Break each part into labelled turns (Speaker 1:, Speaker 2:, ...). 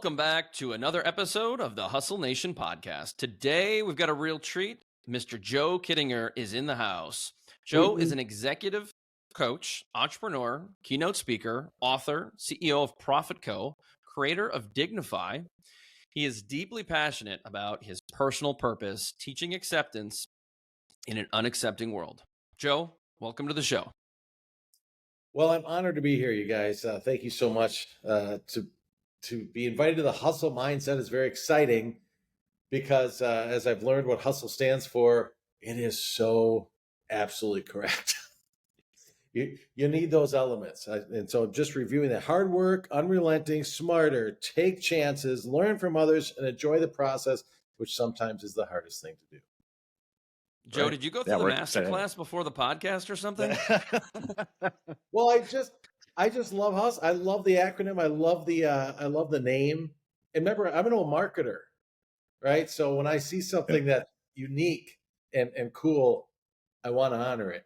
Speaker 1: Welcome back to another episode of the Hustle Nation podcast. Today, we've got a real treat. Mr. Joe Kiedinger is in the house. Joe is an executive coach, entrepreneur, keynote speaker, author, CEO of Prophit Co, creator of Dignify. He is deeply passionate about his personal purpose, teaching acceptance in an unaccepting world. Joe, welcome to the show.
Speaker 2: Well, I'm honored to be here, you guys. Thank you so much. To be invited to the Hustle Mindset is very exciting because as I've learned what hustle stands for, it is so absolutely correct. You need those elements. And so I'm just reviewing that: hard work, unrelenting, smarter, take chances, learn from others, and enjoy the process, which sometimes is the hardest thing to do.
Speaker 1: Joe, Did you go through the master class before the podcast or something?
Speaker 2: Well, I just love hustle. I love the acronym. I love the name. And remember, I'm an old marketer, right? So when I see something that's unique and cool, I want to honor it.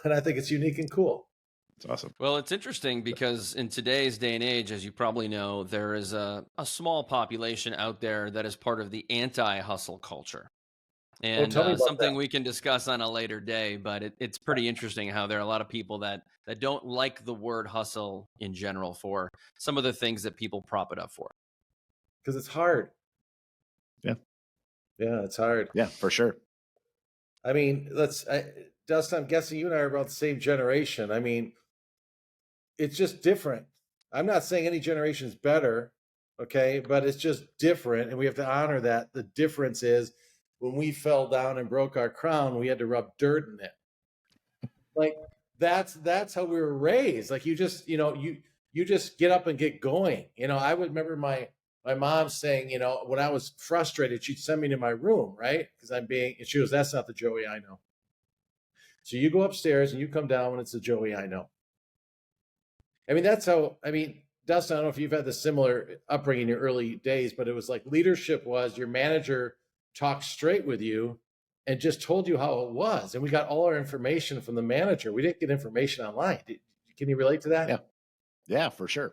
Speaker 2: And I think it's unique and cool.
Speaker 3: It's awesome.
Speaker 1: Well, it's interesting because in today's day and age, as you probably know, there is a small population out there that is part of the anti-hustle culture. And something we can discuss on a later day, but it's pretty interesting how there are a lot of people that don't like the word hustle in general for some of the things that people prop it up for.
Speaker 2: Because it's hard.
Speaker 3: Yeah,
Speaker 2: it's hard.
Speaker 3: Yeah, for sure.
Speaker 2: I mean, Dustin, I'm guessing you and I are about the same generation. I mean, it's just different. I'm not saying any generation is better, okay? But it's just different, and we have to honor that. The difference is, when we fell down and broke our crown, we had to rub dirt in it. Like that's how we were raised. Like you just get up and get going. I would remember my mom saying, when I was frustrated, she'd send me to my room, right? And she goes, "That's not the Joey I know. So you go upstairs and you come down when it's the Joey I know." I mean, Dustin, I don't know if you've had the similar upbringing in your early days, but it was like leadership was your manager talked straight with you and just told you how it was. And we got all our information from the manager. We didn't get information online. Can you relate to that?
Speaker 3: Yeah, for sure.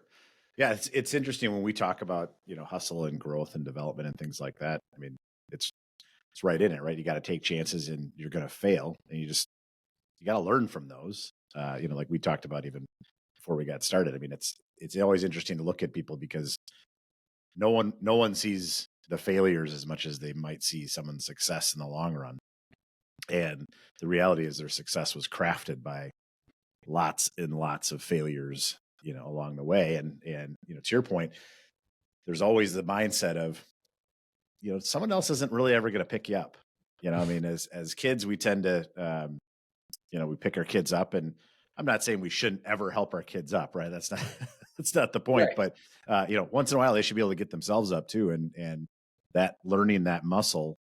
Speaker 3: Yeah. It's interesting when we talk about, hustle and growth and development and things like that. I mean, it's right in it, right? You got to take chances and you're going to fail, and you got to learn from those. Like we talked about even before we got started. I mean, it's always interesting to look at people because no one sees the failures as much as they might see someone's success in the long run. And the reality is their success was crafted by lots and lots of failures, along the way. And, to your point, there's always the mindset of, someone else isn't really ever going to pick you up. As kids, we tend to, we pick our kids up, and I'm not saying we shouldn't ever help our kids up, right? That's not the point,
Speaker 2: right.
Speaker 3: But, once in a while they should be able to get themselves up too. And that learning that muscle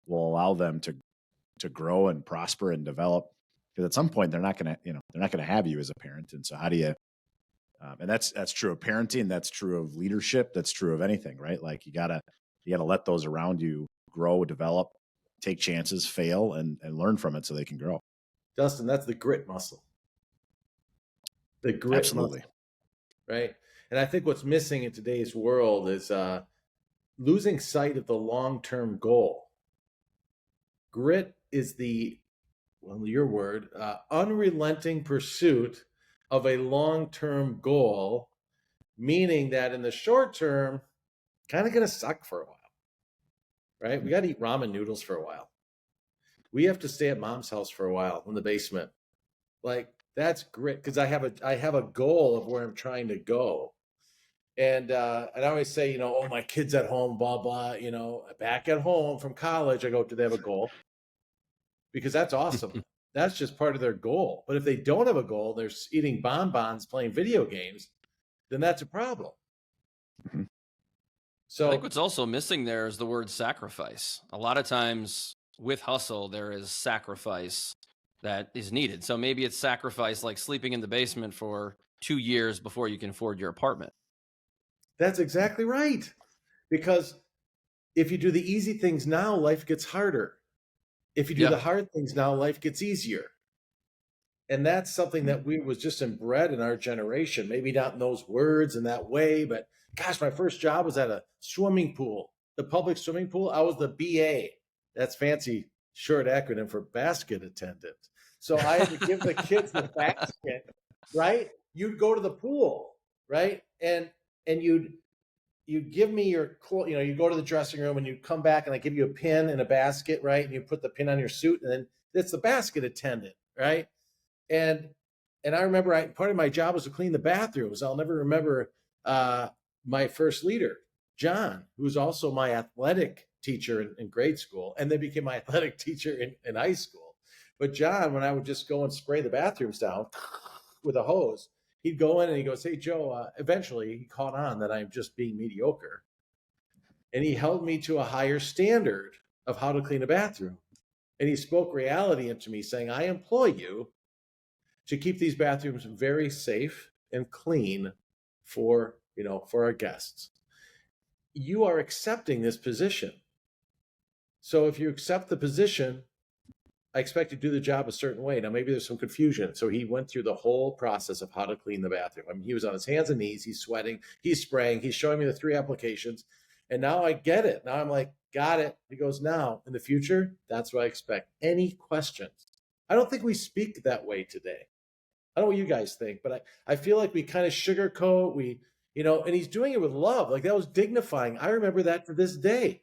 Speaker 3: will allow them to grow and prosper and develop, because at some point they're not going to have you as a parent. And so how do you, and that's true of parenting. That's true of leadership. That's true of anything, right? Like you gotta let those around you grow, develop, take chances, fail, and learn from it so they can grow.
Speaker 2: Dustin, that's the grit muscle. The grit
Speaker 3: Absolutely.
Speaker 2: muscle, right? And I think what's missing in today's world is losing sight of the long-term goal. Grit is your word, unrelenting pursuit of a long-term goal, meaning that in the short term, kind of going to suck for a while, right? We got to eat ramen noodles for a while. We have to stay at mom's house for a while in the basement. Like that's grit, because I have a goal of where I'm trying to go. And I always say, my kid's at home, blah, blah, back at home from college. I go, do they have a goal? Because that's awesome. That's just part of their goal. But if they don't have a goal, they're eating bonbons, playing video games, then that's a problem.
Speaker 3: Mm-hmm.
Speaker 1: So I think what's also missing there is the word sacrifice. A lot of times with hustle, there is sacrifice that is needed. So maybe it's sacrifice like sleeping in the basement for 2 years before you can afford your apartment.
Speaker 2: That's exactly right. Because if you do the easy things now, life gets harder. If you do the hard things now, life gets easier. And that's something that was just inbred in our generation. Maybe not in those words in that way, but Gosh, my first job was at a swimming pool, the public swimming pool. I was the BA. That's fancy short acronym for basket attendant. So I had to give the kids the basket, right? You'd go to the pool, right? And you'd give me your, you go to the dressing room and you'd come back and I give you a pin and a basket, right? And you put the pin on your suit, and then it's the basket attendant, right? And I remember part of my job was to clean the bathrooms. I'll never remember my first leader, John, who was also my athletic teacher in grade school, and then became my athletic teacher in high school. But John, when I would just go and spray the bathrooms down with a hose, he'd go in and he goes, "Hey, Joe," eventually he caught on that I'm just being mediocre. And he held me to a higher standard of how to clean a bathroom. And he spoke reality into me saying, "I employ you to keep these bathrooms very safe and clean for our guests. You are accepting this position. So if you accept the position, I expect you to do the job a certain way." Now, maybe there's some confusion. So he went through the whole process of how to clean the bathroom. I mean, he was on his hands and knees, he's sweating, he's spraying, he's showing me the 3 applications. And now I get it. Now I'm like, got it. He goes, "Now, in the future, that's what I expect. Any questions?" I don't think we speak that way today. I don't know what you guys think, but I feel like we kind of sugarcoat, and he's doing it with love. Like, that was dignifying. I remember that to this day.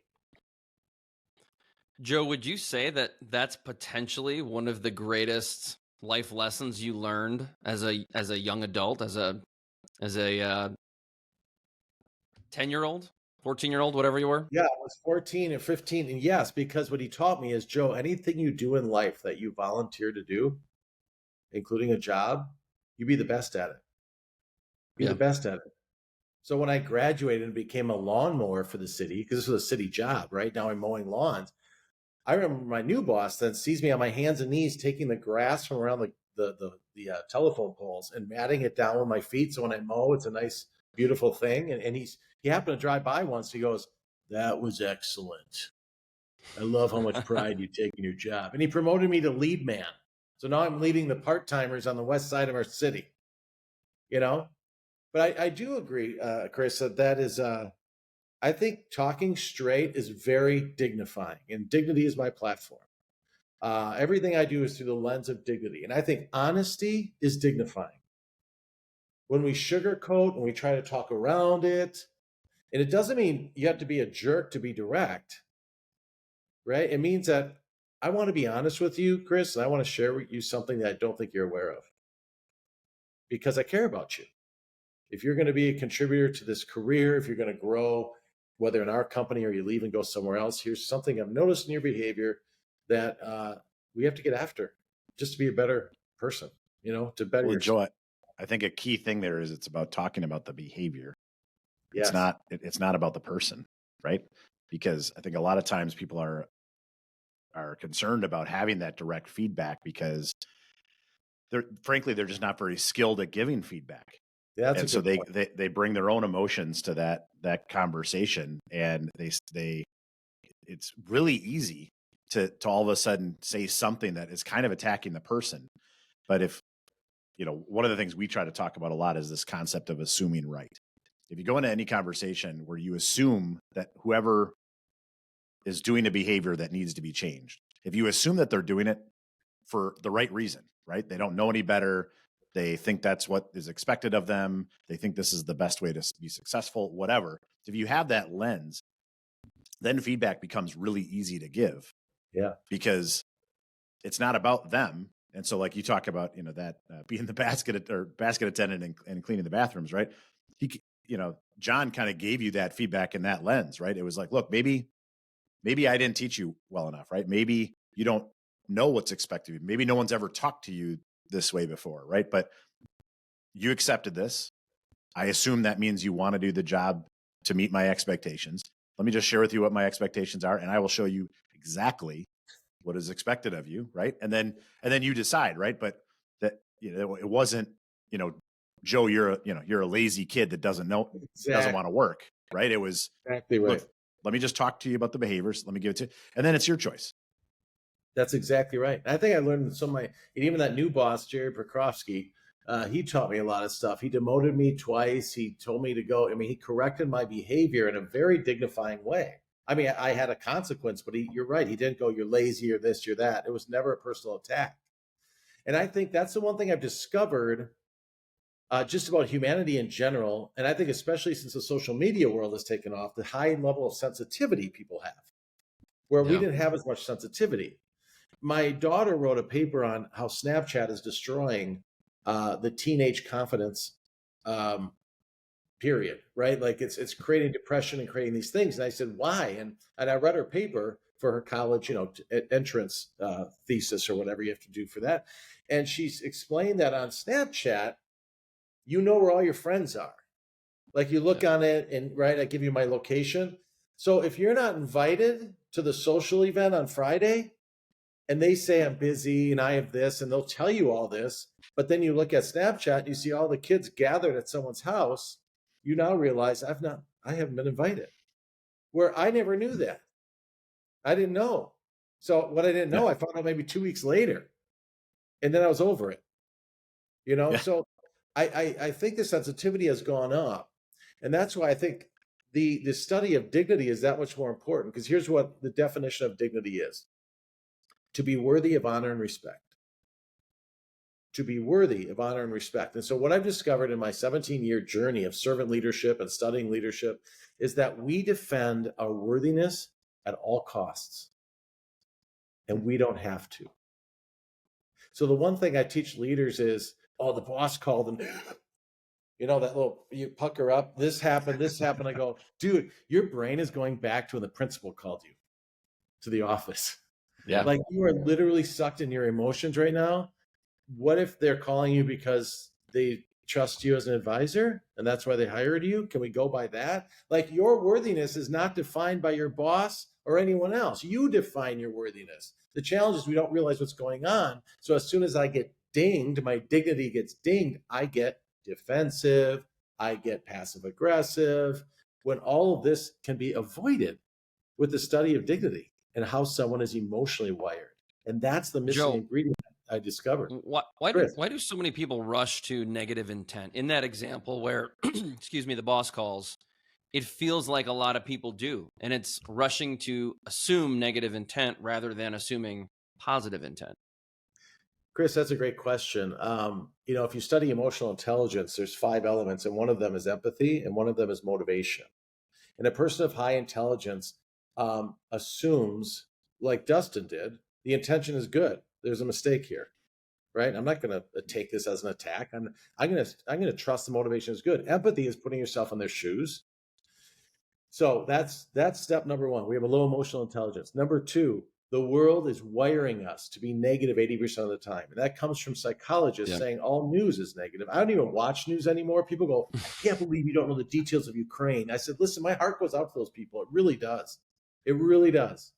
Speaker 1: Joe, would you say that that's potentially one of the greatest life lessons you learned as a young adult, as a 10-year-old, 14-year-old, whatever you were?
Speaker 2: Yeah, I was 14 and 15. And yes, because what he taught me is, Joe, anything you do in life that you volunteer to do, including a job, you be the best at it. Be the best at it. So when I graduated and became a lawnmower for the city, because this was a city job, right? Now I'm mowing lawns. I remember my new boss then sees me on my hands and knees taking the grass from around the telephone poles and matting it down with my feet. So when I mow, it's a nice, beautiful thing. And he happened to drive by once. He goes, "That was excellent. I love how much pride you take in your job." And he promoted me to lead man. So now I'm leading the part-timers on the west side of our city, But I do agree, Chris, that is, I think talking straight is very dignifying, and dignity is my platform. Everything I do is through the lens of dignity. And I think honesty is dignifying. When we sugarcoat and we try to talk around it, and it doesn't mean you have to be a jerk to be direct, right? It means that I want to be honest with you, Chris, and I want to share with you something that I don't think you're aware of, because I care about you. If you're going to be a contributor to this career, if you're going to grow, whether in our company or you leave and go somewhere else, here's something I've noticed in your behavior that we have to get after just to be a better person, to better yourself.
Speaker 3: Joe, I think a key thing there is it's about talking about the behavior.
Speaker 2: Yes.
Speaker 3: It's not about the person, right? Because I think a lot of times people are concerned about having that direct feedback because they're just not very skilled at giving feedback.
Speaker 2: Yeah,
Speaker 3: and so they bring their own emotions to that conversation, and it's really easy to all of a sudden say something that is kind of attacking the person. But if one of the things we try to talk about a lot is this concept of assuming right. If you go into any conversation where you assume that whoever is doing a behavior that needs to be changed, if you assume that they're doing it for the right reason, right? They don't know any better. They think that's what is expected of them. They think this is the best way to be successful, whatever. If you have that lens, then feedback becomes really easy to give.
Speaker 2: Yeah.
Speaker 3: Because it's not about them. And so like you talk about, that being the basket attendant and cleaning the bathrooms, right? John kind of gave you that feedback in that lens, right? It was like, look, maybe I didn't teach you well enough, right? Maybe you don't know what's expected of you. Maybe no one's ever talked to you this way before, right? But you accepted this. I assume that means you want to do the job to meet my expectations. Let me just share with you what my expectations are, and I will show you exactly what is expected of you, right? And then you decide, right? But that it wasn't, Joe, you're a lazy kid that doesn't want to work, right? It was
Speaker 2: exactly right.
Speaker 3: Look, let me just talk to you about the behaviors. Let me give it to you, and then it's your choice.
Speaker 2: That's exactly right. I think I learned even that new boss, Jerry Prokofsky, He taught me a lot of stuff. He demoted me twice. He told me to go. I mean, he corrected my behavior in a very dignifying way. I mean, I had a consequence, but you're right. He didn't go, you're lazy or this, you're that. It was never a personal attack. And I think that's the one thing I've discovered just about humanity in general. And I think especially since the social media world has taken off, the high level of sensitivity people have, where we didn't have as much sensitivity. My daughter wrote a paper on how Snapchat is destroying the teenage confidence period, right? Like it's creating depression and creating these things. And I said, why? And I read her paper for her college, entrance thesis or whatever you have to do for that. And she's explained that on Snapchat, where all your friends are. Like you look on it and right, I give you my location. So if you're not invited to the social event on Friday and they say I'm busy and I have this and they'll tell you all this, but then you look at Snapchat and you see all the kids gathered at someone's house, you now realize I haven't been invited. Where I never knew that. I didn't know. So what I didn't know, I found out maybe 2 weeks later. And then I was over it. So I think the sensitivity has gone up. And that's why I think the study of dignity is that much more important, because here's what the definition of dignity is: to be worthy of honor and respect. To be worthy of honor and respect. And so what I've discovered in my 17-year journey of servant leadership and studying leadership is that we defend our worthiness at all costs. And we don't have to. So the one thing I teach leaders is, the boss called and that little, you pucker up, this happened. I go, dude, your brain is going back to when the principal called you to the office. Yeah. Like you are literally sucked in your emotions right now. What if they're calling you because they trust you as an advisor and that's why they hired you? Can we go by that? Like your worthiness is not defined by your boss or anyone else. You define your worthiness. The challenge is we don't realize what's going on. So as soon as I get dinged, my dignity gets dinged, I get defensive, I get passive aggressive, when all of this can be avoided with the study of dignity and how someone is emotionally wired. And that's the missing ingredient I discovered.
Speaker 1: Why do so many people rush to negative intent? In that example where, the boss calls, it feels like a lot of people do. And it's rushing to assume negative intent rather than assuming positive intent.
Speaker 2: Chris, that's a great question. If you study emotional intelligence, there's 5 elements, and one of them is empathy, and one of them is motivation. And a person of high intelligence assumes, like Dustin did, the intention is good. There's a mistake here, right? I'm not going to take this as an attack. I'm going to trust the motivation is good. Empathy is putting yourself in their shoes. So that's step number 1. We have a low emotional intelligence. Number 2, the world is wiring us to be negative 80% of the time. And that comes from psychologists saying all news is negative. I don't even watch news anymore. People go, I can't believe you don't know the details of Ukraine. I said, listen, my heart goes out to those people. It really does. It really does.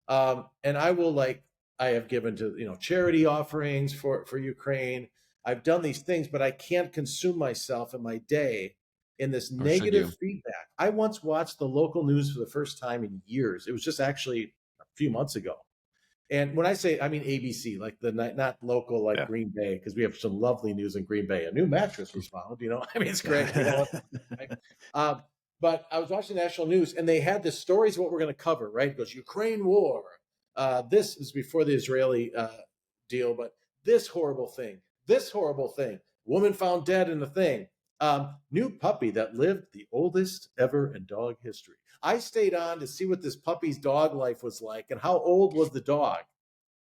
Speaker 2: And I have given to, charity offerings for Ukraine. I've done these things, but I can't consume myself in my day in this negative feedback. I once watched the local news for the first time in years. It was just actually a few months ago. And when I say, I mean ABC, like not local, like Green Bay, because we have some lovely news in Green Bay. A new mattress was found, it's great. But I was watching national news and they had the stories of what we're going to cover, right? It goes, Ukraine war. This is before the Israeli deal, but this horrible thing, woman found dead in the thing, new puppy that lived the oldest ever in dog history. I stayed on to see what this puppy's dog life was like and how old was the dog.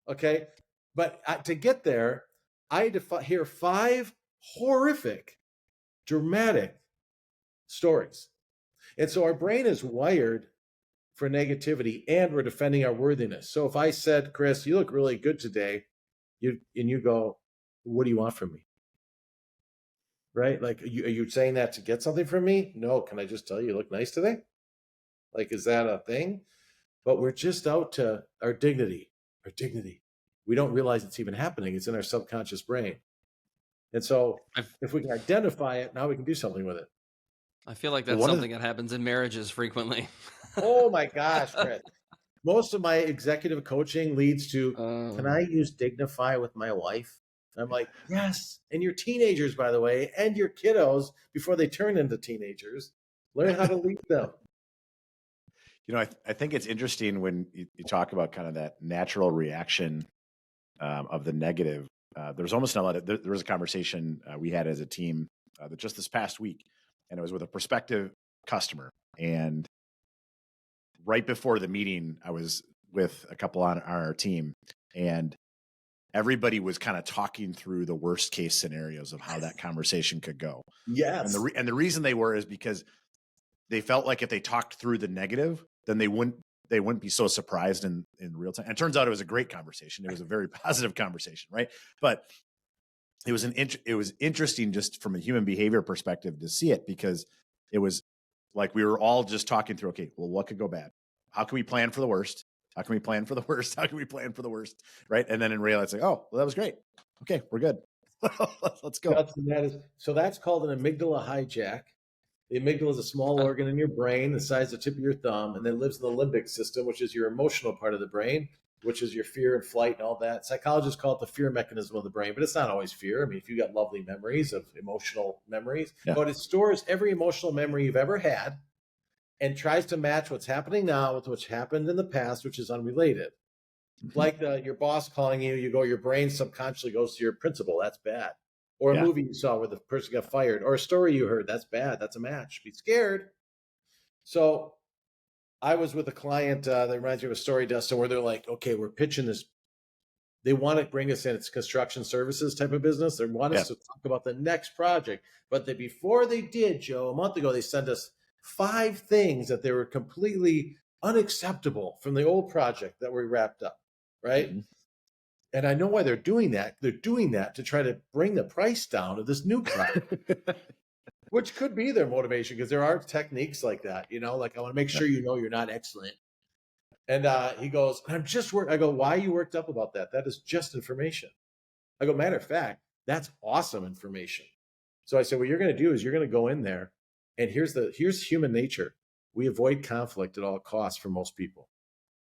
Speaker 2: Okay. But to get there, I had to hear 5 horrific, dramatic stories. And so our brain is wired for negativity and we're defending our worthiness. So if I said, Chris, you look really good today, you go, what do you want from me? Right? Like, are you saying that to get something from me? No. Can I just tell you look nice today? Like, is that a thing? But we're just out to our dignity. We don't realize it's even happening. It's in our subconscious brain. And so if we can identify it, now we can do something with it.
Speaker 1: I feel like that's something that happens in marriages frequently.
Speaker 2: Oh my gosh, Chris. Most of my executive coaching leads to, can I use Dignify with my wife? I'm like, yes. And your teenagers, by the way, and your kiddos before they turn into teenagers, learn how to lead them.
Speaker 3: I think it's interesting when you talk about kind of that natural reaction of the negative. There's almost a lot of, there was a conversation we had as a team that just this past week, and it was with a prospective customer. And right before the meeting, I was with a couple on our team, and everybody was kind of talking through the worst case scenarios of how that conversation could go.
Speaker 2: Yes.
Speaker 3: And the reason they were is because they felt like if they talked through the negative, then they wouldn't be so surprised in real time. And it turns out it was a great conversation. It was a very positive conversation, right? But it was interesting just from a human behavior perspective to see it, because it was like we were all just talking through, okay, well, what could go bad? How can we plan for the worst? How can we plan for the worst? How can we plan for the worst? Right. And then in reality, it's like, oh, well, that was great. Okay, we're good. Let's go.
Speaker 2: That's called an amygdala hijack. The amygdala is a small organ in your brain, the size of the tip of your thumb, and then lives in the limbic system, which is your emotional part of the brain, which is your fear and flight and all that. Psychologists call it the fear mechanism of the brain, but it's not always fear. I mean, if you got lovely memories of emotional memories, but it stores every emotional memory you've ever had and tries to match what's happening now with what's happened in the past, which is unrelated. Mm-hmm. Like your boss calling you, your brain subconsciously goes to your principal. That's bad. Or a movie you saw where the person got fired, or a story you heard. That's bad. That's a match. Be scared. So I was with a client that reminds me of a story, Dustin, where they're like, okay, we're pitching this. They want to bring us in. It's construction services type of business. They want us to talk about the next project. But before they did, Joe, a month ago, they sent us 5 things that they were completely unacceptable from the old project that we wrapped up, right? Mm-hmm. And I know why they're doing that. They're doing that to try to bring the price down of this new project, which could be their motivation, because there are techniques like that, like I want to make sure you're not excellent. And he goes, I'm just worried. I go, why are you worked up about that? That is just information. I go, matter of fact, that's awesome information. So I said, what you're going to do is you're going to go in there, and here's human nature. We avoid conflict at all costs for most people.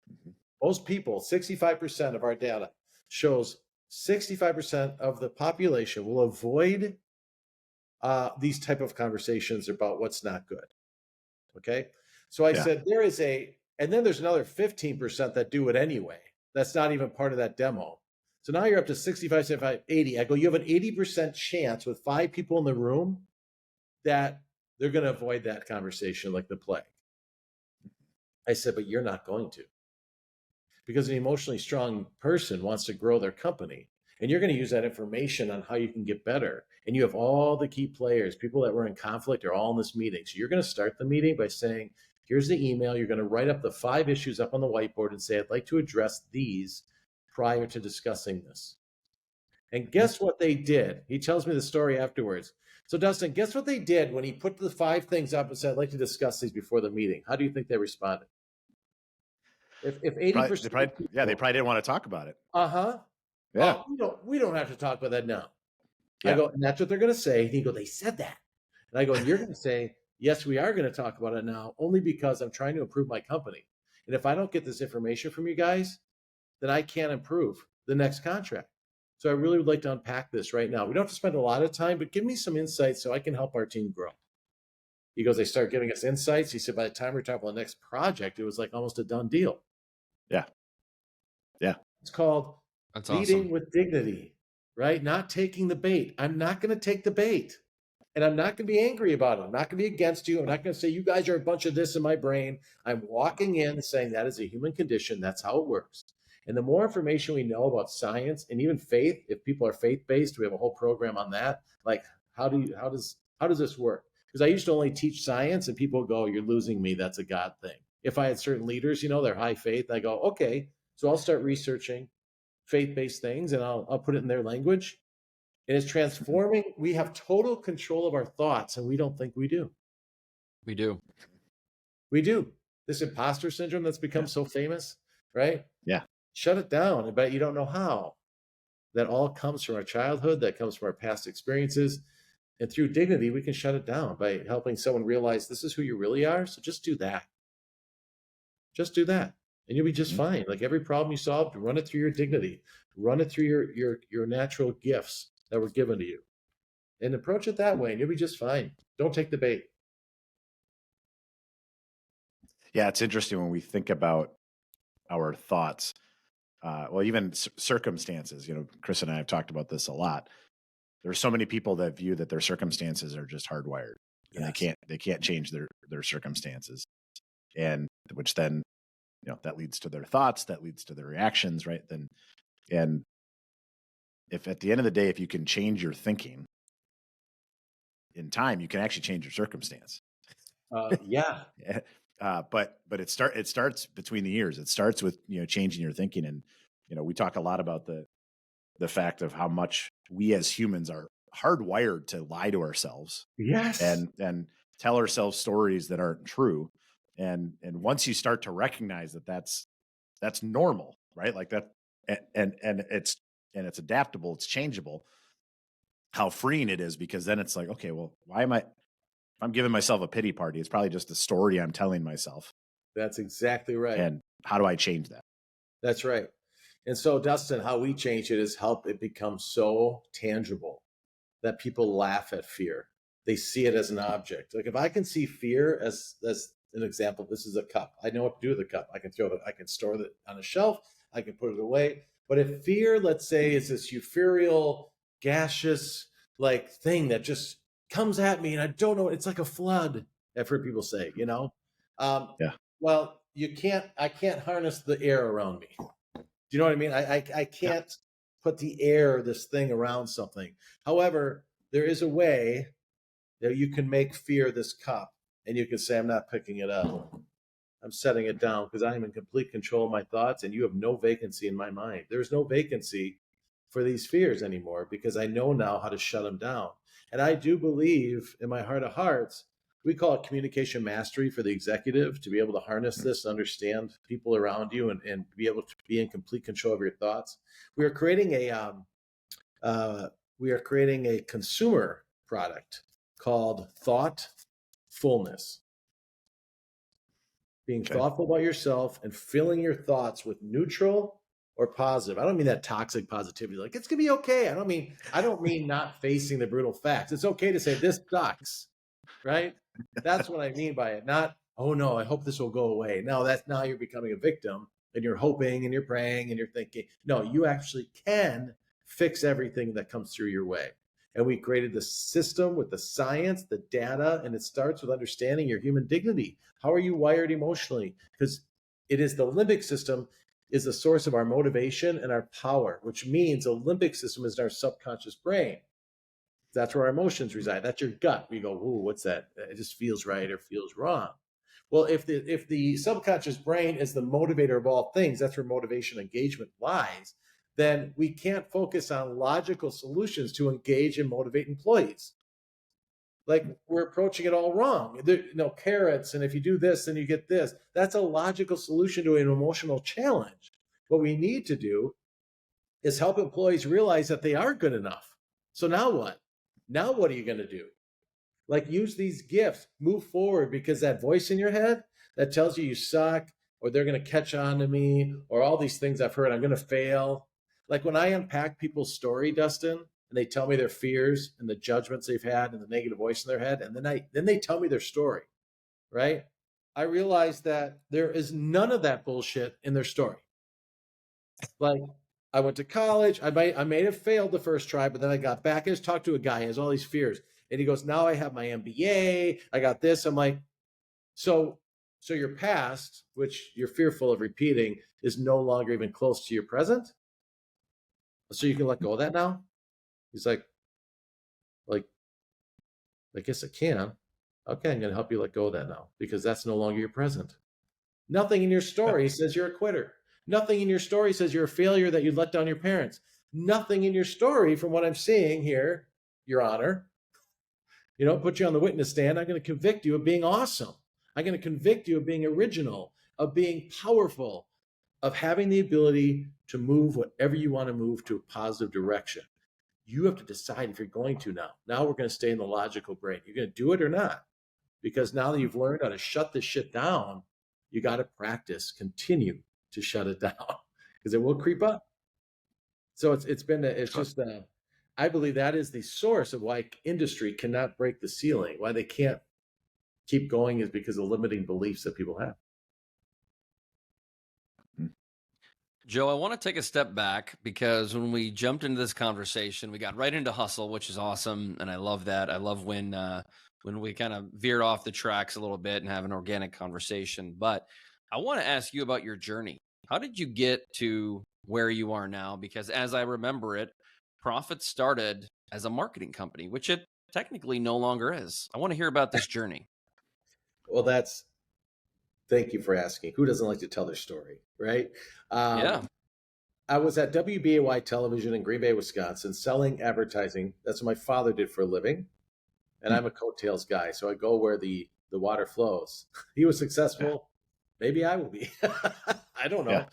Speaker 2: Mm-hmm. Most people, 65% of our data shows 65% of the population will avoid these type of conversations about what's not good. Okay. So I said, and then there's another 15% that do it anyway. That's not even part of that demo. So now you're up to 65, 75, 80. I go, you have an 80% chance with 5 people in the room that they're going to avoid that conversation like the plague. I said, but you're not going to. Because an emotionally strong person wants to grow their company, and you're going to use that information on how you can get better. And you have all the key players, people that were in conflict are all in this meeting. So you're going to start the meeting by saying, here's the email. You're going to write up the 5 issues up on the whiteboard and say, I'd like to address these prior to discussing this. And guess what they did? He tells me the story afterwards. So Dustin, guess what they did when he put the 5 things up and said, I'd like to discuss these before the meeting? How do you think they responded? If 80%,
Speaker 3: they probably didn't want to talk about it.
Speaker 2: Yeah. We don't have to talk about that now. Yeah. I go, and that's what they're going to say. And he goes, they said that. And I go, and you're going to say, yes, we are going to talk about it now, only because I'm trying to improve my company. And if I don't get this information from you guys, then I can't improve the next contract. So I really would like to unpack this right now. We don't have to spend a lot of time, but give me some insights so I can help our team grow. He goes, they start giving us insights. He said, by the time we're talking about the next project, it was like almost a done deal.
Speaker 3: Yeah. Yeah.
Speaker 2: It's called leading with dignity, right? Not taking the bait. I'm not going to take the bait, and I'm not going to be angry about it. I'm not going to be against you. I'm not going to say you guys are a bunch of this in my brain. I'm walking in and saying that is a human condition. That's how it works. And the more information we know about science and even faith, if people are faith-based, we have a whole program on that. Like, how does this work? Because I used to only teach science, and people go, you're losing me. That's a God thing. If I had certain leaders, they're high faith, I go, okay, so I'll start researching faith-based things, and I'll put it in their language. And it's transforming. We have total control of our thoughts, and we don't think we do.
Speaker 1: We do.
Speaker 2: We do. This imposter syndrome that's become so famous, right?
Speaker 3: Yeah.
Speaker 2: Shut it down, but you don't know how. That all comes from our childhood, that comes from our past experiences. And through dignity, we can shut it down by helping someone realize this is who you really are. So just do that. Just do that. and you'll be just fine. Like every problem you solve, run it through your dignity, run it through your natural gifts that were given to you, and approach it that way, and you'll be just fine. Don't take the bait.
Speaker 3: Yeah, it's interesting when we think about our thoughts, well, even circumstances. Chris and I have talked about this a lot. There's so many people that view that their circumstances are just hardwired, and they can't change their circumstances, and which then that leads to their thoughts, that leads to their reactions, right? And if at the end of the day, if you can change your thinking in time, you can actually change your circumstance.
Speaker 2: Yeah.
Speaker 3: But it starts between the ears. It starts with changing your thinking, and we talk a lot about the fact of how much we as humans are hardwired to lie to ourselves.
Speaker 2: Yes.
Speaker 3: And tell ourselves stories that aren't true. And once you start to recognize that that's normal, right? Like that, and it's adaptable, it's changeable, how freeing it is, because then it's like, okay, well, if I'm giving myself a pity party, it's probably just a story I'm telling myself.
Speaker 2: That's exactly right.
Speaker 3: And how do I change that?
Speaker 2: That's right. And so, Dustin, how we change it is help it become so tangible that people laugh at fear. They see it as an object. Like if I can see fear as an example, this is a cup. I know what to do with the cup. I can store it on a shelf. I can put it away. But if fear, let's say, is this ethereal, gaseous, like thing that just comes at me and I don't know, it's like a flood. I've heard people say,
Speaker 3: Yeah.
Speaker 2: Well, I can't harness the air around me. Do you know what I mean? I can't put the air, this thing around something. However, there is a way that you can make fear this cup, and you can say, I'm not picking it up. I'm setting it down because I am in complete control of my thoughts, and you have no vacancy in my mind. There's no vacancy for these fears anymore because I know now how to shut them down. And I do believe in my heart of hearts, we call it communication mastery for the executive, to be able to harness this, understand people around you, and be able to be in complete control of your thoughts. We are creating a consumer product called Thoughtfulness. Being thoughtful about yourself and filling your thoughts with neutral or positive. I don't mean that toxic positivity, like it's gonna be okay. I don't mean not facing the brutal facts. It's okay to say this sucks, right? That's what I mean by it. Not, oh no, I hope this will go away. No, now you're becoming a victim, and you're hoping and you're praying and you're thinking. No, you actually can fix everything that comes through your way. And we created the system with the science, the data, and it starts with understanding your human dignity. How are you wired emotionally? Because it is the limbic system is the source of our motivation and our power, which means the limbic system is our subconscious brain. That's where our emotions reside. That's your gut. We go, ooh, what's that? It just feels right or feels wrong. Well, if the subconscious brain is the motivator of all things, that's where motivation engagement lies, then we can't focus on logical solutions to engage and motivate employees. Like we're approaching it all wrong. Carrots, and if you do this, then you get this. That's a logical solution to an emotional challenge. What we need to do is help employees realize that they are good enough. So now what? Now what are you going to do? Like use these gifts, move forward, because that voice in your head that tells you suck, or they're going to catch on to me, or all these things I've heard, I'm going to fail. Like when I unpack people's story, Dustin, and they tell me their fears and the judgments they've had and the negative voice in their head, and then they tell me their story, right? I realize that there is none of that bullshit in their story. Like I went to college, I may have failed the first try, but then I got back. I just talked to a guy, he has all these fears. And he goes, now I have my MBA, I got this. I'm like, so your past, which you're fearful of repeating, is no longer even close to your present? So you can let go of that now? He's like, I guess I can. Okay, I'm going to help you let go of that now, because that's no longer your present. Nothing in your story says you're a quitter. Nothing in your story says you're a failure, that you let down your parents. Nothing in your story, from what I'm seeing here, Your Honor, put you on the witness stand. I'm going to convict you of being awesome. I'm going to convict you of being original, of being powerful, of having the ability to move whatever you want to move to a positive direction. You have to decide if you're going to now. Now we're going to stay in the logical brain. You're going to do it or not. Because now that you've learned how to shut this shit down, you got to practice, continue to shut it down because it will creep up. So I believe that is the source of why industry cannot break the ceiling, why they can't keep going is because of limiting beliefs that people have.
Speaker 1: Joe, I want to take a step back because when we jumped into this conversation, we got right into hustle, which is awesome. And I love that. I love when we kind of veered off the tracks a little bit and have an organic conversation. But I want to ask you about your journey. How did you get to where you are now? Because as I remember it, Prophit started as a marketing company, which it technically no longer is. I want to hear about this journey.
Speaker 2: Well, thank you for asking. Who doesn't like to tell their story, right?
Speaker 1: Yeah.
Speaker 2: I was at WBAY television in Green Bay, Wisconsin, selling advertising. That's what my father did for a living. And I'm a coattails guy, so I go where the water flows. He was successful. Maybe I will be. I don't know.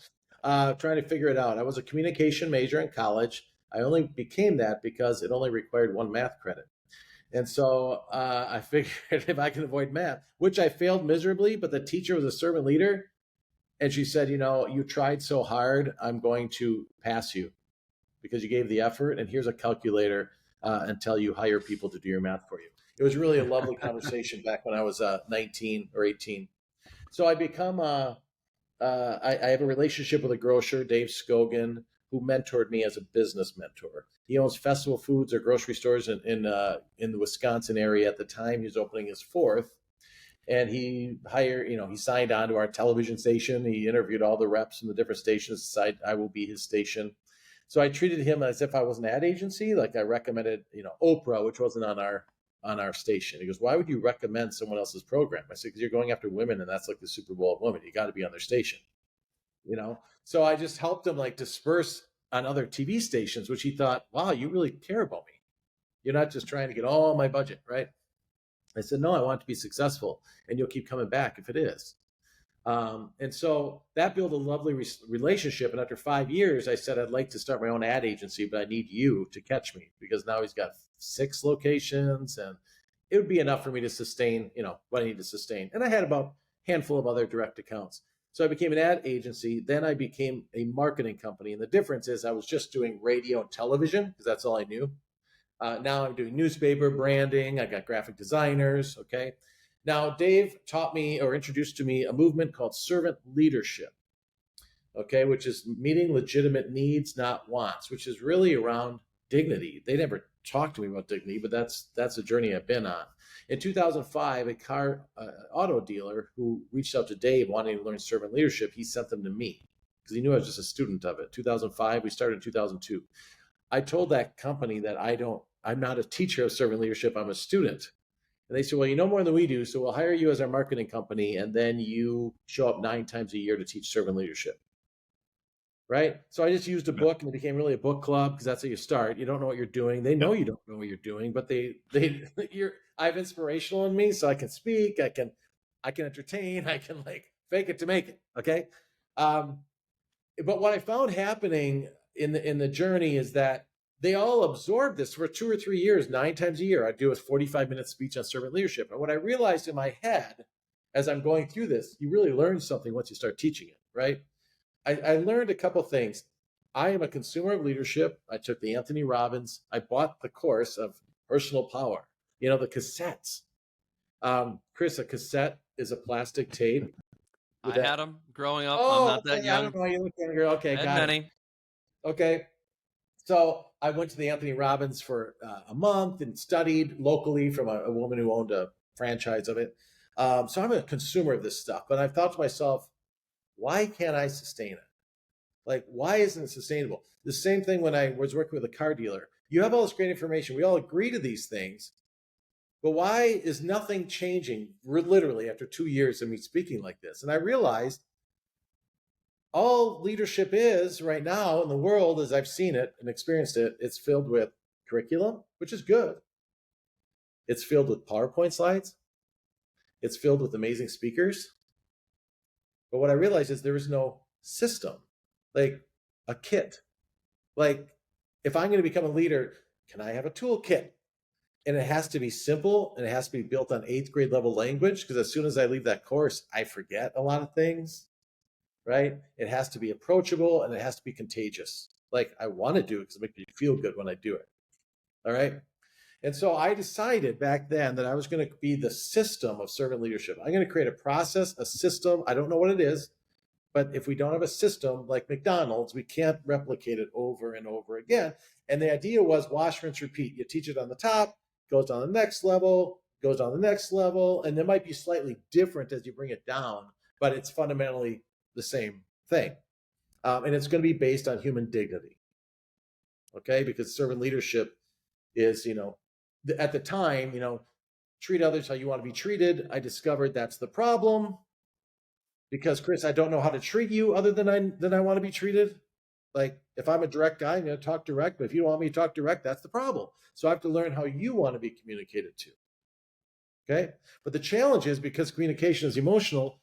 Speaker 2: Trying to figure it out. I was a communication major in college. I only became that because it only required one math credit. And so I figured if I can avoid math, which I failed miserably, but the teacher was a servant leader. And she said, you tried so hard, I'm going to pass you because you gave the effort. And here's a calculator until you hire people to do your math for you. It was really a lovely conversation back when I was 19 or 18. So I become, I have a relationship with a grocer, Dave Scogan, who mentored me as a business mentor. He owns Festival Foods or grocery stores in the Wisconsin area. At the time, he was opening his fourth. And he he signed on to our television station. He interviewed all the reps from the different stations, decided I will be his station. So I treated him as if I was an ad agency. Like I recommended, Oprah, which wasn't on our station. He goes, why would you recommend someone else's program? I said, because you're going after women and that's like the Super Bowl of women. You got to be on their station, So I just helped him like disperse on other TV stations, which he thought, wow, you really care about me. You're not just trying to get all my budget, right? I said, no, I want it to be successful, and you'll keep coming back if it is. And so that built a lovely relationship. And after 5 years, I said, I'd like to start my own ad agency, but I need you to catch me because now he's got 6 locations and it would be enough for me to sustain, what I need to sustain. And I had about a handful of other direct accounts. So I became an ad agency. Then I became a marketing company. And the difference is I was just doing radio and television because that's all I knew. Now I'm doing newspaper branding. I got graphic designers. Okay. Now Dave taught me or introduced to me a movement called servant leadership. Okay. Which is meeting legitimate needs, not wants, which is really around dignity. They never talked to me about dignity, but that's a journey I've been on. In 2005, a car auto dealer who reached out to Dave wanting to learn servant leadership, he sent them to me because he knew I was just a student of it. 2005, we started in 2002. I told that company that I'm not a teacher of servant leadership. I'm a student. And they said, well, you know more than we do. So we'll hire you as our marketing company. And then you show up 9 times a year to teach servant leadership. Right. So I just used a book and it became really a book club because that's how you start. You don't know what you're doing. They know you don't know what you're doing, but I have inspirational in me. So I can speak, I can entertain, I can like fake it to make it. Okay. But what I found happening in the journey is that they all absorbed this for 2 or 3 years, 9 times a year. I'd do a 45-minute speech on servant leadership. And what I realized in my head as I'm going through this, you really learn something once you start teaching it, right? I learned a couple things. I am a consumer of leadership. I took the Anthony Robbins. I bought the course of personal power, the cassettes. Chris, a cassette is a plastic tape.
Speaker 1: I had them growing up.
Speaker 2: Oh,
Speaker 1: I'm not that young.
Speaker 2: I don't know. You look younger. Okay,
Speaker 1: Had
Speaker 2: got
Speaker 1: many.
Speaker 2: it. Okay. So I went to the Anthony Robbins for a month and studied locally from a woman who owned a franchise of it. So I'm a consumer of this stuff. But I've thought to myself, why can't I sustain it? Like, why isn't it sustainable? The same thing when I was working with a car dealer. You have all this great information. We all agree to these things. But why is nothing changing literally after 2 years of me speaking like this? And I realized all leadership is right now in the world, as I've seen it and experienced it, it's filled with curriculum, which is good. It's filled with PowerPoint slides. It's filled with amazing speakers. But what I realized is there is no system, like a kit. Like if I'm going to become a leader, can I have a toolkit? And it has to be simple and it has to be built on 8th grade level language because as soon as I leave that course, I forget a lot of things. right? It has to be approachable and it has to be contagious. Like I want to do it because it makes me feel good when I do it. All right. And so I decided back then that I was going to be the system of servant leadership. I'm going to create a process, a system. I don't know what it is, but if we don't have a system like McDonald's, we can't replicate it over and over again. And the idea was wash, rinse, repeat. You teach it on the top, goes on the next level, goes on the next level, and it might be slightly different as you bring it down, but it's fundamentally the same thing. And it's going to be based on human dignity. Okay, because servant leadership is, at the time, treat others how you want to be treated. I discovered that's the problem because, Chris, I don't know how to treat you other than I want to be treated. Like if I'm a direct guy, I'm going to talk direct, but if you don't want me to talk direct, that's the problem. So I have to learn how you want to be communicated to. Okay, but the challenge is because communication is emotional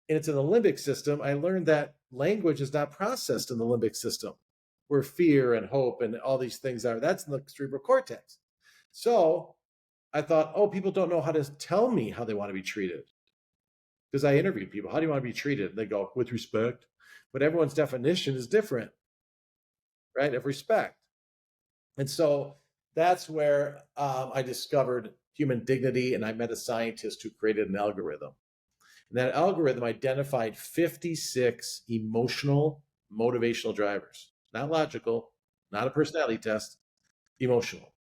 Speaker 2: and it's in the limbic system, I learned that language is not processed in the limbic system, where fear and hope and all these things are. That's in the cerebral cortex. So I thought, people don't know how to tell me how they want to be treated. Because I interviewed people, how do you want to be treated? And they go, with respect. But everyone's definition is different, right, of respect. And so that's where I discovered human dignity, and I met a scientist who created an algorithm. And that algorithm identified 56 emotional, motivational drivers. Not logical, not a personality test, emotional.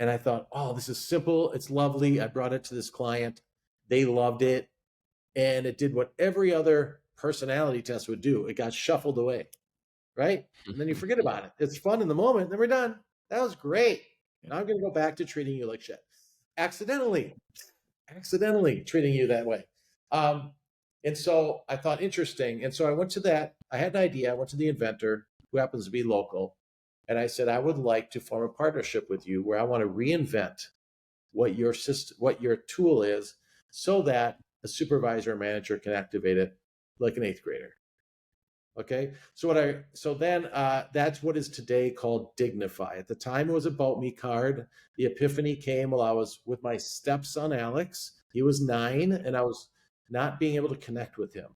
Speaker 2: And I thought, this is simple. It's lovely. I brought it to this client. They loved it. And it did what every other personality test would do. It got shuffled away, right? And then you forget about it. It's fun in the moment. Then we're done. That was great. Now I'm going to go back to treating you like shit. Accidentally treating you that way. And so I thought, interesting. And so I went to that. I had an idea. I went to the inventor, who happens to be local. And I said, I would like to form a partnership with you where I want to reinvent what your system, what your tool is, so that a supervisor or manager can activate it like an 8th grader. Okay. So then that's what is today called Dignify. At the time, it was About Me card. The epiphany came while I was with my stepson, Alex. He was 9 and I was not being able to connect with him.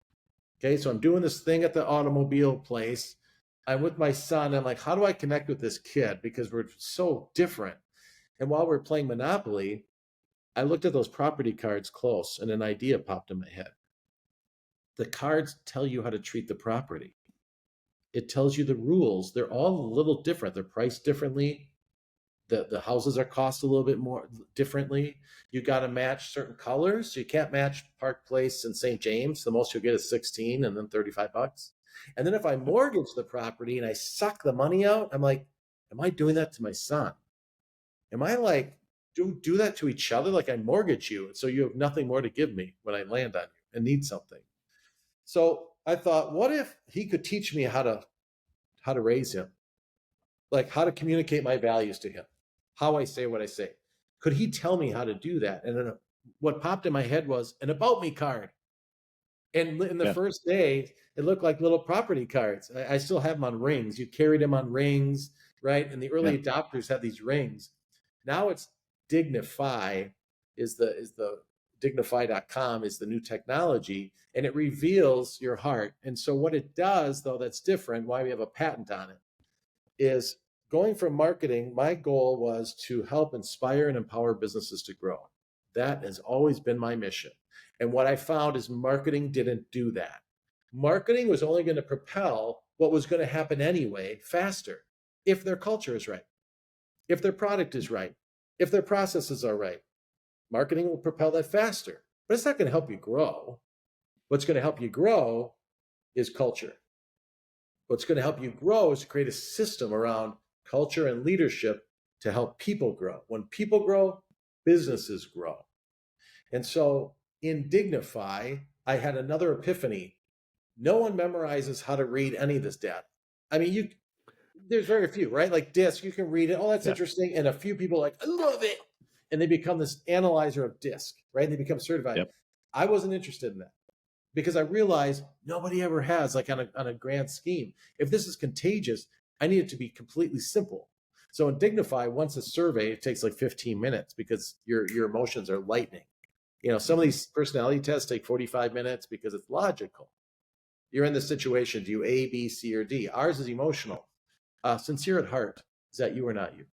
Speaker 2: Okay. So I'm doing this thing at the automobile place. I'm with my son. I'm like, how do I connect with this kid? Because we're so different. And while we're playing Monopoly, I looked at those property cards close and an idea popped in my head. The cards tell you how to treat the property. It tells you the rules. They're all a little different. They're priced differently. The houses are cost a little bit more differently. You got to match certain colors. So you can't match Park Place and St. James. The most you'll get is 16 and then $35. And then if I mortgage the property and I suck the money out, I'm like, am I doing that to my son? Am I like, do that to each other? Like I mortgage you, so you have nothing more to give me when I land on you and need something. So I thought, what if he could teach me how to raise him? Like how to communicate my values to him, how I say what I say. Could he tell me how to do that? And then what popped in my head was an About Me card. And in the first day, it looked like little property cards. I still have them on rings. You carried them on rings, right? And the early adopters had these rings. Now it's Dignify is the Dignify.com is the new technology, and it reveals your heart. And so what it does, though, that's different, why we have a patent on it, is going from marketing. My goal was to help inspire and empower businesses to grow. That has always been my mission. And what I found is marketing didn't do that. Marketing was only going to propel what was going to happen anyway faster if their culture is right, if their product is right, if their processes are right. Marketing will propel that faster, but it's not going to help you grow. What's going to help you grow is culture. What's going to help you grow is to create a system around culture and leadership to help people grow. When people grow, businesses grow. And so in Dignify, I had another epiphany. No one memorizes how to read any of this data. I mean, there's very few, right? Like DISC, you can read it. Oh, that's interesting. And a few people are like, I love it. And they become this analyzer of DISC, right? They become certified.
Speaker 3: Yep.
Speaker 2: I wasn't interested in that because I realized nobody ever has, like on a grand scheme. If this is contagious, I need it to be completely simple. So in Dignify, once a survey, it takes like 15 minutes because your emotions are lightning. Some of these personality tests take 45 minutes because it's logical. You're in this situation. Do you A, B, C, or D? Ours is emotional. Sincere at heart. Is that you or not you?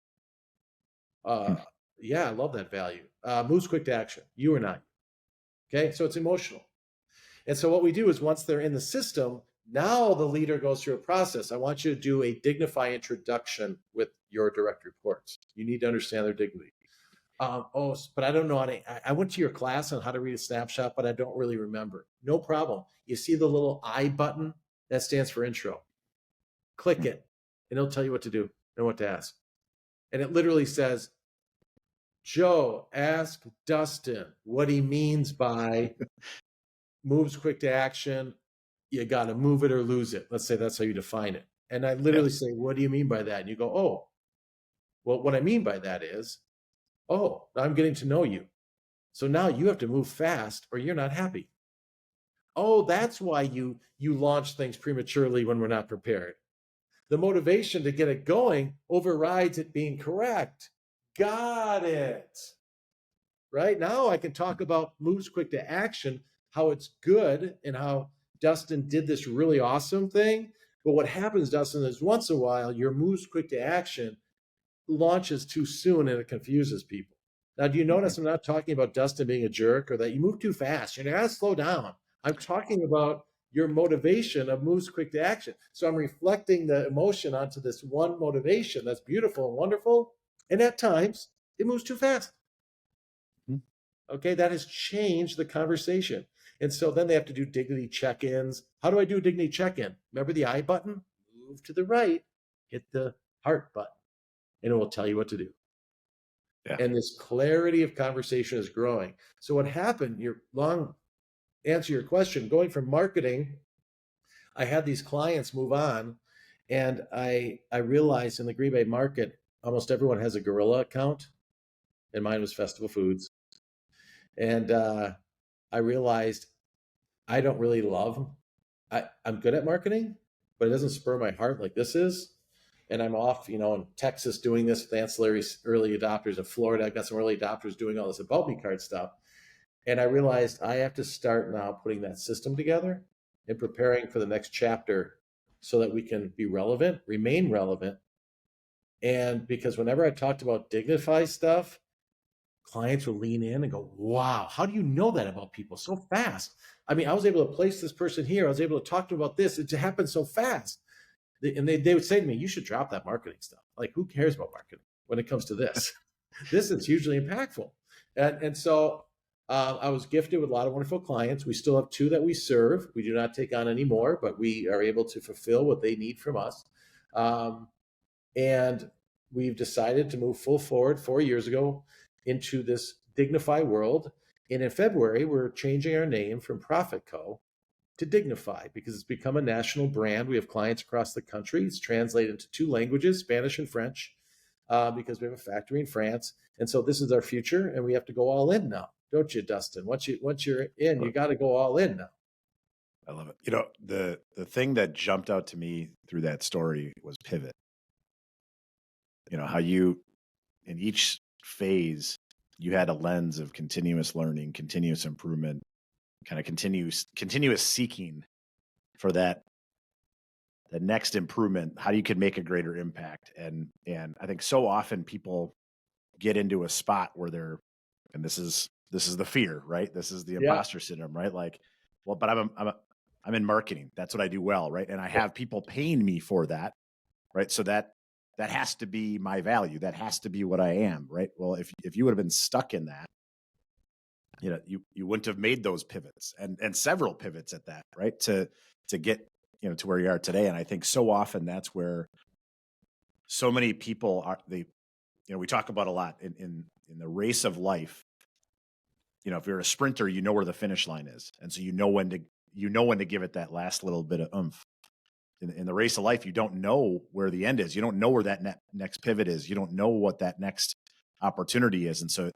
Speaker 2: Yeah, I love that value. Moves quick to action. You or not you. Okay, so it's emotional. And so what we do is once they're in the system, now the leader goes through a process. I want you to do a Dignify introduction with your direct reports. You need to understand their dignity. But I don't know how to. I went to your class on how to read a snapshot, but I don't really remember. No problem. You see the little I button? That stands for intro. Click it, and it'll tell you what to do and what to ask. And it literally says, Joe, ask Dustin what he means by moves quick to action. You got to move it or lose it. Let's say that's how you define it. And I literally say, what do you mean by that? And you go, oh, well, what I mean by that is, oh, I'm getting to know you. So now you have to move fast or you're not happy. Oh, that's why you launch things prematurely when we're not prepared. The motivation to get it going overrides it being correct. Got it. Right now I can talk about moves quick to action, how it's good and how Dustin did this really awesome thing. But what happens, Dustin, is once in a while your moves quick to action launches too soon and it confuses people. Now, do you notice I'm not talking about Dustin being a jerk or that you move too fast? You gotta slow down. I'm talking about your motivation of moves quick to action. So I'm reflecting the emotion onto this one motivation that's beautiful and wonderful. And at times it moves too fast. Okay, that has changed the conversation. And so then they have to do dignity check-ins. How do I do a dignity check-in? Remember the I button? Move to the right, hit the heart button, and it will tell you what to do. Yeah. And this clarity of conversation is growing. So what happened, your long answer your question, going from marketing, I had these clients move on, and I realized in the Green Bay market, almost everyone has a guerrilla account, and mine was Festival Foods. And I realized I don't really love, I'm good at marketing, but it doesn't spur my heart like this is. And I'm off, in Texas doing this with ancillary early adopters. In Florida, I've got some early adopters doing all this About Me card stuff. And I realized I have to start now putting that system together and preparing for the next chapter so that we can be relevant, remain relevant. And because whenever I talked about Dignify stuff, clients will lean in and go, wow, how do you know that about people so fast? I mean, I was able to place this person here. I was able to talk to them about this. It happened so fast. And they would say to me, you should drop that marketing stuff. Like, who cares about marketing when it comes to this? This is hugely impactful. And so I was gifted with a lot of wonderful clients. We still have 2 that we serve. We do not take on any more, but we are able to fulfill what they need from us. And we've decided to move full forward 4 years ago into this Dignify world. And in February, we're changing our name from Prophit Co to Dignify because it's become a national brand. We have clients across the country. It's translated into 2 languages, Spanish and French, because we have a factory in France. And so this is our future, and we have to go all in now, don't you, Dustin? Once you're in, you got to go all in now.
Speaker 3: I love it. The thing that jumped out to me through that story was pivot. How you, in each phase, you had a lens of continuous learning, continuous improvement, kind of continuous seeking for that next improvement, how you could make a greater impact. And I think so often people get into a spot where and this is the fear, right? This is the imposter syndrome, right? Like, well, but I'm in marketing. That's what I do well, right? And I have people paying me for that, right? So that has to be my value. That has to be what I am, right? Well, if you would have been stuck in that, you wouldn't have made those pivots and several pivots at that, right? To get, to where you are today. And I think so often that's where so many people are, we talk about a lot in the race of life. If you're a sprinter, you know where the finish line is. And so you know when to give it that last little bit of oomph. In the race of life, you don't know where the end is. You don't know where that next pivot is. You don't know what that next opportunity is. And so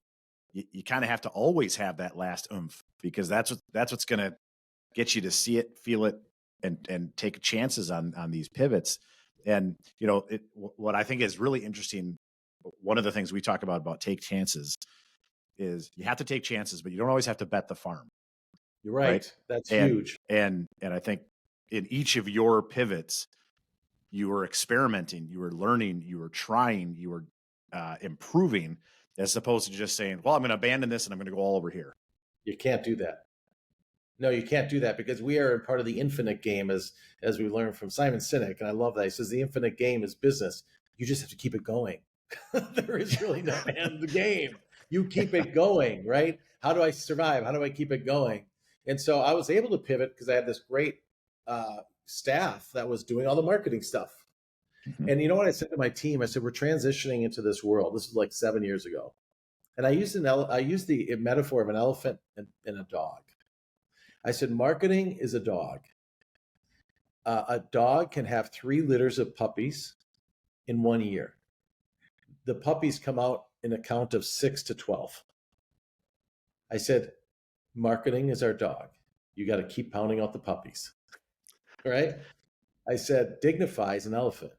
Speaker 3: you kind of have to always have that last oomph, because that's what's going to get you to see it, feel it, and take chances on these pivots. And, what I think is really interesting, one of the things we talk about take chances is you have to take chances, but you don't always have to bet the farm.
Speaker 2: You're right. That's huge.
Speaker 3: And I think, in each of your pivots, you were experimenting, you were learning, you were trying, you were improving, as opposed to just saying, well, I'm going to abandon this and I'm going to go all over here.
Speaker 2: You can't do that. No, you can't do that, because we are part of the infinite game, as we learned from Simon Sinek, and I love that. He says the infinite game is business. You just have to keep it going. There is really no end to the game. You keep it going, right? How do I survive? How do I keep it going? And so I was able to pivot because I had this great staff that was doing all the marketing stuff.
Speaker 3: Mhm.
Speaker 2: And you know what I said to my team? I said, we're transitioning into this world. This is like 7 years ago. And I used the metaphor of an elephant and a dog. I said, marketing is a dog. A dog can have 3 litters of puppies in 1 year. The puppies come out in a count of 6 to 12. I said, marketing is our dog. You got to keep pounding out the puppies, right? I said, Dignify is an elephant.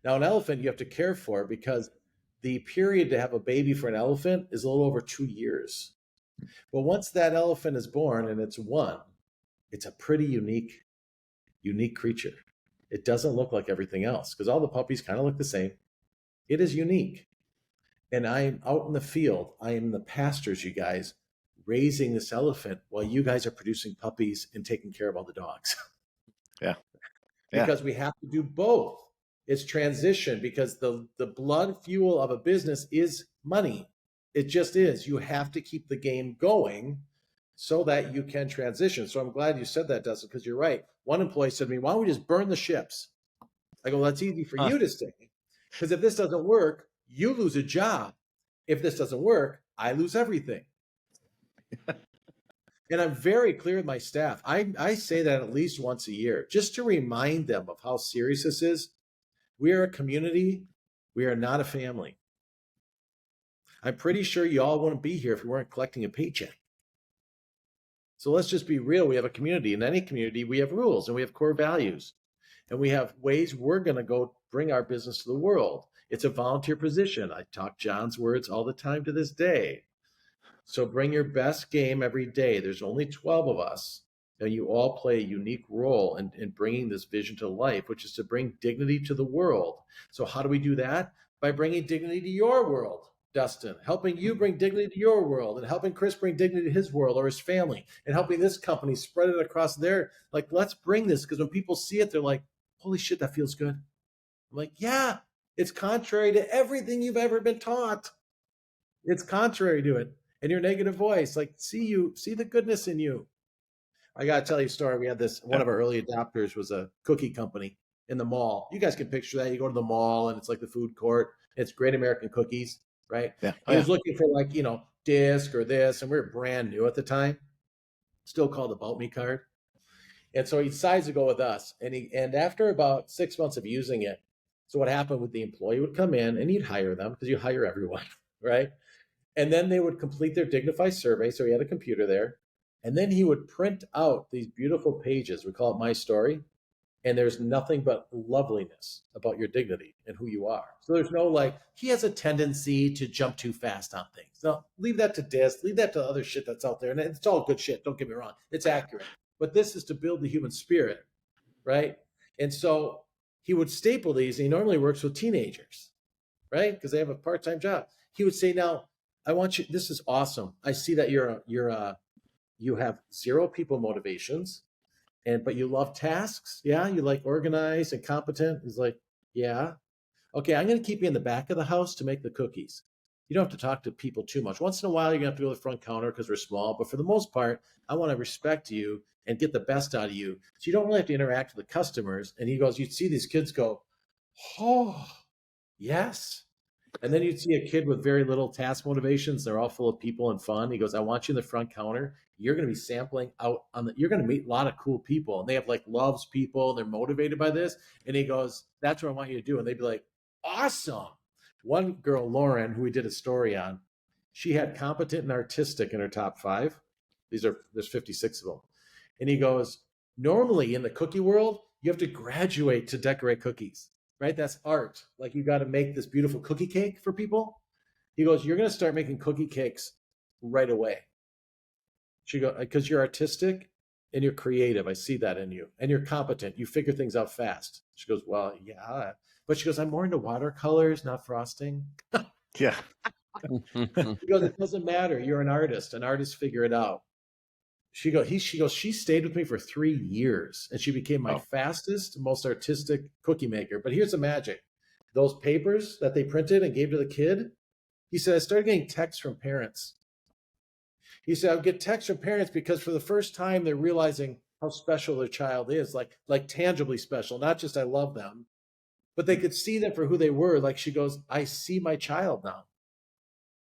Speaker 2: Now, an elephant you have to care for, because the period to have a baby for an elephant is a little over 2 years. But once that elephant is born and it's one, it's a pretty unique creature. It doesn't look like everything else, because all the puppies kind of look the same. It is unique. And I am out in the field. I am in the pastures, you guys, raising this elephant while you guys are producing puppies and taking care of all the dogs.
Speaker 3: Yeah.
Speaker 2: Because we have to do both. It's transition, because the blood fuel of a business is money. It just is. You have to keep the game going so that you can transition. So I'm glad you said that, Dustin, because you're right. One employee said to me, why don't we just burn the ships? I go, well, that's easy for you to say. Because if this doesn't work, you lose a job. If this doesn't work, I lose everything. And I'm very clear with my staff. I say that at least once a year, just to remind them of how serious this is. We are a community. We are not a family. I'm pretty sure you all wouldn't be here if we weren't collecting a paycheck. So let's just be real. We have a community. In any community, we have rules and we have core values. And we have ways we're going to go bring our business to the world. It's a volunteer position. I talk John's words all the time to this day. So bring your best game every day. There's only 12 of us, and you all play a unique role in bringing this vision to life, which is to bring dignity to the world. So how do we do that? By bringing dignity to your world, Dustin, helping you bring dignity to your world, and helping Chris bring dignity to his world or his family, and helping this company spread it across their, like, let's bring this, because when people see it, they're like, holy shit, that feels good. I'm like, yeah, it's contrary to everything you've ever been taught. It's contrary to it. And your negative voice, like, see the goodness in you. I got to tell you a story. We had this, one of our early adopters was a cookie company in the mall. You guys can picture that. You go to the mall and it's like the food court. It's Great American Cookies, right?
Speaker 3: Yeah.
Speaker 2: He was looking for, like, disc or this, and we were brand new at the time, still called About Me card. And so he decides to go with us. And after about 6 months of using it, so what happened with the employee would come in and he'd hire them, because you hire everyone, right? And then they would complete their Dignify survey. So he had a computer there. And then he would print out these beautiful pages. We call it My Story. And there's nothing but loveliness about your dignity and who you are. So there's no, like, he has a tendency to jump too fast on things. No, leave that to disc, leave that to other shit that's out there. And it's all good shit. Don't get me wrong. It's accurate. But this is to build the human spirit, right? And so he would staple these. And he normally works with teenagers, right? Because they have a part-time job. He would say, now, I want you, this is awesome. I see that you have 0 people motivations, but you love tasks. Yeah. You like organized and competent. He's like, yeah. Okay. I'm going to keep you in the back of the house to make the cookies. You don't have to talk to people too much. Once in a while, you're going to have to go to the front counter because we're small. But for the most part, I want to respect you and get the best out of you. So you don't really have to interact with the customers. And he goes, you'd see these kids go, oh, yes. And then you'd see a kid with very little task motivations. They're all full of people and fun. He goes, I want you in the front counter. You're going to be sampling out you're going to meet a lot of cool people. And they have, like, loves people. They're motivated by this. And he goes, that's what I want you to do. And they'd be like, awesome. One girl, Lauren, who we did a story on, she had competent and artistic in her top 5. There's 56 of them. And he goes, normally in the cookie world, you have to graduate to decorate cookies. Right? That's art. Like, you got to make this beautiful cookie cake for people. He goes, you're going to start making cookie cakes right away. She goes, because you're artistic and you're creative. I see that in you. And you're competent. You figure things out fast. She goes, well, yeah. But she goes, I'm more into watercolors, not frosting.
Speaker 3: Yeah.
Speaker 2: She goes, it doesn't matter. You're an artist. An artist figure it out. She goes, she stayed with me for 3 years and she became my fastest, most artistic cookie maker. But here's the magic. Those papers that they printed and gave to the kid, he said, I started getting texts from parents. He said, I would get texts from parents because for the first time, they're realizing how special their child is, like tangibly special, not just I love them, but they could see them for who they were. Like she goes, I see my child now.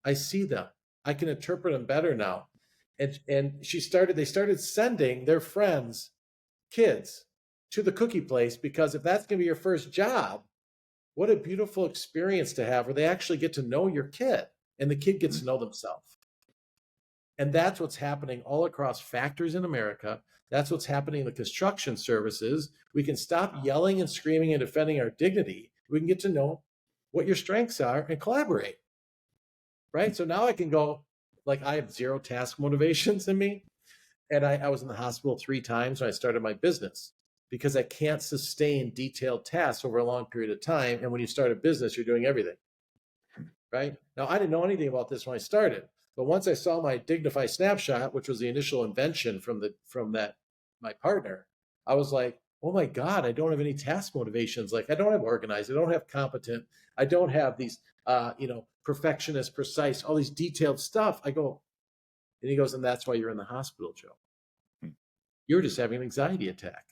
Speaker 2: I see them. I can interpret them better now. And they started sending their friends, kids, to the cookie place, because if that's going to be your first job, what a beautiful experience to have where they actually get to know your kid and the kid gets to know themselves. And that's what's happening all across factories in America. That's what's happening in the construction services. We can stop yelling and screaming and defending our dignity. We can get to know what your strengths are and collaborate. Right? So now I can go, like, I have 0 task motivations in me. And I was in the hospital 3 times when I started my business because I can't sustain detailed tasks over a long period of time. And when you start a business, you're doing everything. Right? Now, I didn't know anything about this when I started. But once I saw my Dignify snapshot, which was the initial invention from my partner, I was like, oh my God, I don't have any task motivations. Like I don't have organized, I don't have competent, I don't have these, perfectionist, precise, all these detailed stuff. I go, and he goes, and that's why you're in the hospital, Joe. You're just having an anxiety attack.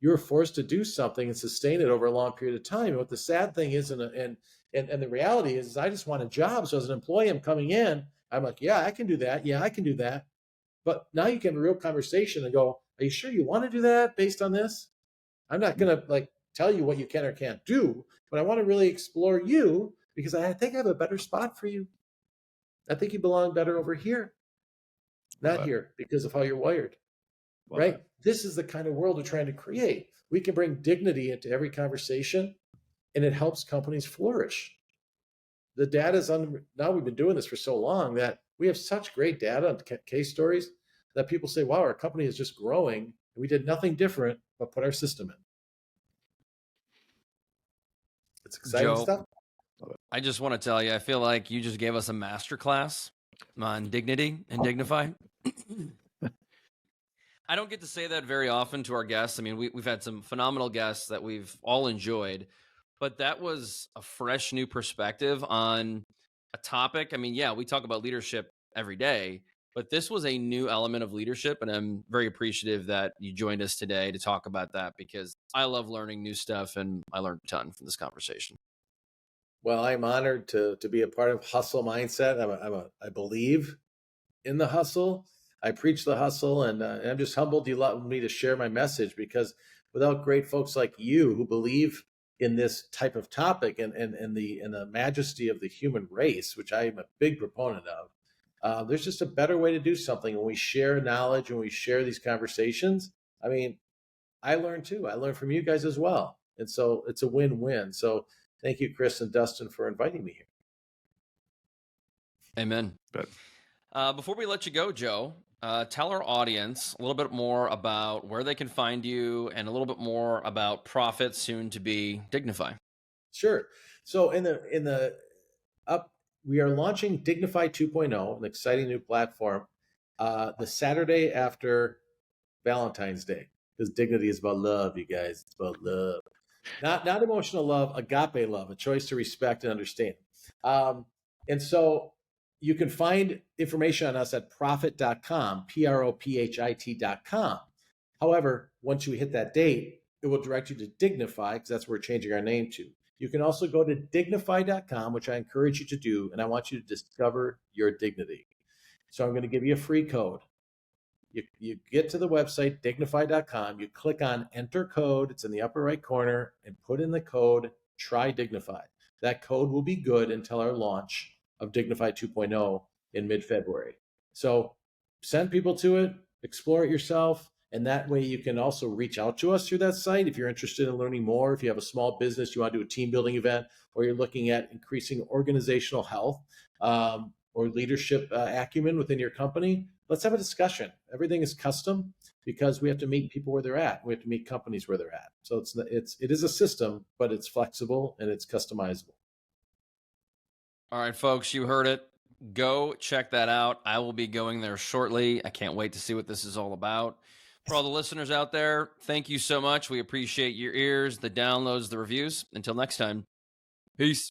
Speaker 2: You were forced to do something and sustain it over a long period of time. And what the sad thing is, and the reality is I just want a job. So as an employee, I'm coming in, I'm like, yeah, I can do that. Yeah, I can do that. But now you can have a real conversation and go, are you sure you want to do that based on this? I'm not going to tell you what you can or can't do, but I want to really explore you because I think I have a better spot for you. I think you belong better over here, not here because of how you're wired, right? This is the kind of world we're trying to create. We can bring dignity into every conversation and it helps companies flourish. The data is now we've been doing this for so long that we have such great data and case stories that people say, wow, our company is just growing. And we did nothing different but put our system in. It's exciting
Speaker 1: Joe,
Speaker 2: stuff.
Speaker 1: I just want to tell you, I feel like you just gave us a masterclass on dignity and Dignify. I don't get to say that very often to our guests. I mean, we've had some phenomenal guests that we've all enjoyed, but that was a fresh new perspective on a topic. I mean, yeah, we talk about leadership every day, but this was a new element of leadership. And I'm very appreciative that you joined us today to talk about that because I love learning new stuff and I learned a ton from this conversation.
Speaker 2: Well, I'm honored to be a part of Hustle Mindset. I believe in the hustle. I preach the hustle, and I'm just humbled you allowed me to share my message because without great folks like you who believe in this type of topic and the majesty of the human race, which I am a big proponent of, there's just a better way to do something. When we share knowledge and we share these conversations, I mean, I learn too. I learn from you guys as well. And so it's a win-win. So thank you, Chris and Dustin, for inviting me here.
Speaker 1: Amen. Before we let you go, Joe, tell our audience a little bit more about where they can find you and a little bit more about Prophit, soon to be Dignify.
Speaker 2: Sure. So we are launching Dignify 2.0, an exciting new platform, the Saturday after Valentine's Day, because dignity is about love, you guys. It's about love, not emotional love, agape love, a choice to respect and understand. And so you can find information on us at prophit.com, PROPHIT.com. However, once you hit that date, it will direct you to Dignify, because that's what we're changing our name to. You can also go to dignify.com, which I encourage you to do, and I want you to discover your dignity. So I'm going to give you a free code. You get to the website, dignify.com, you click on enter code, it's in the upper right corner, and put in the code, try Dignify. That code will be good until our launch of Dignify 2.0 in mid-February. So send people to it, explore it yourself, and that way you can also reach out to us through that site if you're interested in learning more, if you have a small business, you want to do a team building event, or you're looking at increasing organizational health or leadership acumen within your company. let's have a discussion. Everything is custom because we have to meet people where they're at. We have to meet companies where they're at. So it is a system, but it's flexible and it's customizable.
Speaker 1: All right, folks, you heard it. Go check that out. I will be going there shortly. I can't wait to see what this is all about. For all the listeners out there, thank you so much. We appreciate your ears, the downloads, the reviews. Until next time, peace.